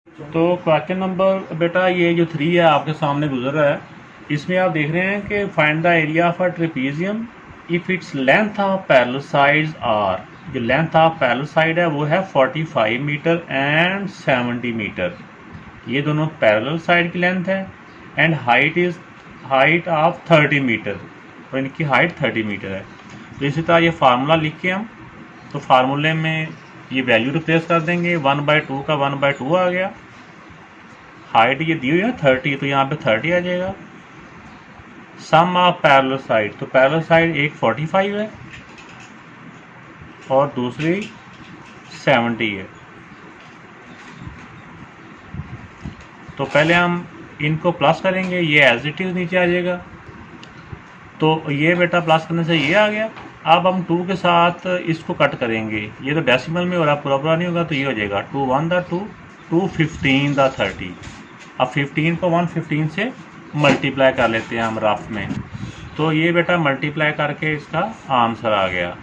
तो question number बेटा ये जो 3 है आपके सामने गुजर रहा है, इसमें आप देख रहे हैं कि find the area of a trapezium if its length of parallel sides are. जो लेंथ ऑफ पैरेलल साइड है वो है 45 मीटर एंड 70 मीटर। ये दोनों पैरेलल साइड की लेंथ है एंड हाइट ऑफ 30 मीटर, और इनकी हाइट 30 मीटर है। तो इसी तरह ये फार्मूला लिख के हम तो फार्मूले में ये वैल्यू रिप्लेस कर देंगे। 1/2 का 1/2 आ गया। हाइट ये दी हुई है 30, तो यहाँ पे 30 आ जाएगा। सम ऑफ पैरेलल साइड, तो पैरेलल साइड एक 45 है और दूसरी 70 है। तो पहले हम इनको प्लस करेंगे, ये एज इट इज नीचे आ जाएगा। तो ये बेटा प्लस करने से ये आ गया। अब हम 2 के साथ इसको कट करेंगे, ये तो डेसिमल में हो रहा, पूरा पूरा नहीं होगा, तो ये हो जाएगा 2 1 दा 2, 2 15 दा 30। अब 15 को 115 से मल्टीप्लाई कर लेते हैं हम रफ में। तो ये बेटा मल्टीप्लाई करके इसका आंसर आ गया।